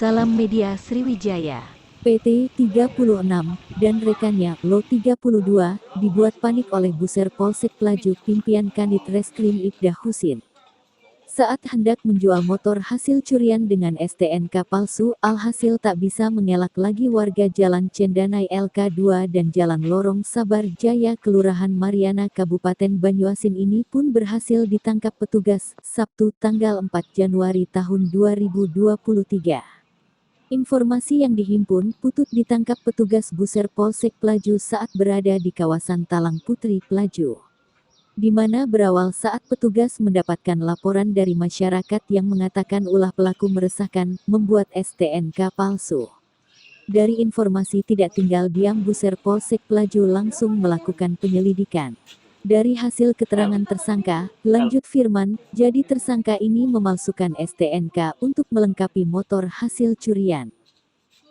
Salam Media Sriwijaya. PT 36 dan rekannya Lo 32 dibuat panik oleh buser Polsek Pelaju pimpinan Kanit Reskrim Ibda Husin. Saat hendak menjual motor hasil curian dengan STNK palsu, alhasil tak bisa mengelak lagi warga Jalan Cendanai LK2 dan Jalan Lorong Sabar Jaya Kelurahan Mariana Kabupaten Banyuasin ini pun berhasil ditangkap petugas Sabtu tanggal 4 Januari tahun 2023. Informasi yang dihimpun, Putut ditangkap petugas buser Polsek Pelaju saat berada di kawasan Talang Putri Pelaju, di mana berawal saat petugas mendapatkan laporan dari masyarakat yang mengatakan ulah pelaku meresahkan, membuat STNK palsu. Dari informasi tidak tinggal diam, buser Polsek Pelaju langsung melakukan penyelidikan. Dari hasil keterangan tersangka, lanjut Firman, jadi tersangka ini memalsukan STNK untuk melengkapi motor hasil curian.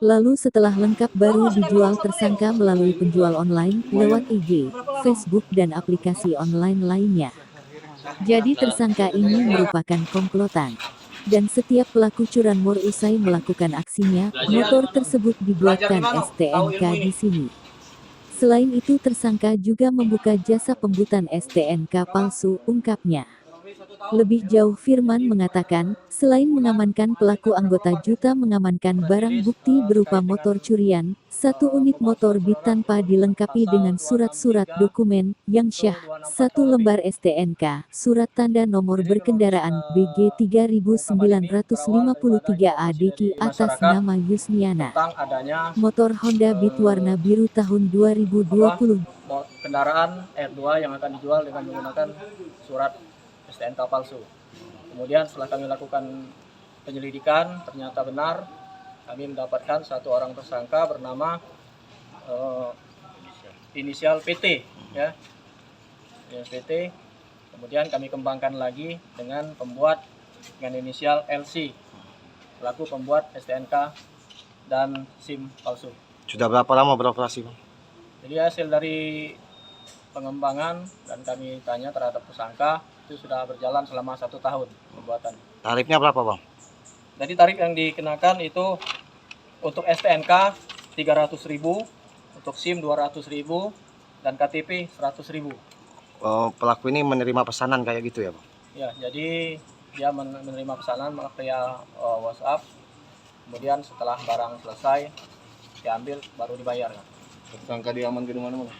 Lalu setelah lengkap baru dijual tersangka melalui penjual online, lewat IG, Facebook dan aplikasi online lainnya. Jadi tersangka ini merupakan komplotan. Dan setiap pelaku curanmor usai melakukan aksinya, motor tersebut dibuatkan STNK di sini. Selain itu tersangka juga membuka jasa pembuatan STNK palsu, ungkapnya. Lebih jauh Firman mengatakan, selain mengamankan pelaku, anggota juga mengamankan barang bukti berupa motor curian, 1 unit motor Beat tanpa dilengkapi dengan surat-surat dokumen, yang syah, 1 lembar STNK, surat tanda nomor berkendaraan BG 3953 ADK atas nama Yusniana. Motor Honda Beat warna biru tahun 2020. Kendaraan R2 yang akan dijual dengan menggunakan surat STNK palsu. Kemudian setelah kami lakukan penyelidikan, ternyata benar kami mendapatkan 1 orang tersangka bernama inisial PT, ya, PT. Kemudian kami kembangkan lagi dengan pembuat dengan inisial LC, selaku pembuat STNK dan SIM palsu. Sudah berapa lama beroperasi, Bang? Jadi hasil dari pengembangan dan kami tanya terhadap tersangka, itu sudah berjalan selama 1 tahun pembuatan. Tarifnya berapa, Bang? Jadi tarif yang dikenakan itu untuk STNK 300.000, untuk SIM 200.000, dan KTP 100.000. Pelaku ini menerima pesanan kayak gitu ya, Bang? Ya, jadi dia menerima pesanan via WhatsApp. Kemudian setelah barang selesai diambil baru dibayar. Tersangka diamankan di mana, Bang?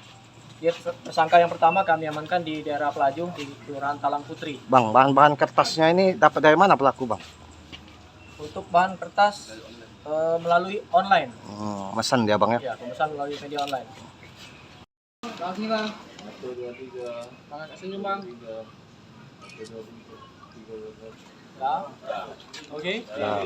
Ya, tersangka yang pertama kami amankan di daerah Pelaju di Kelurahan Talang Putri. Bang, bahan-bahan kertasnya ini dapat dari mana pelaku, Bang? Untuk bahan kertas melalui online. Mesan dia, Bang, ya? Ya, pemesan melalui media online. Makasih, Bang. 1, 2, 3. Makasih, senyum, Bang. 3, 2, 3. Ya. Oke. Ya.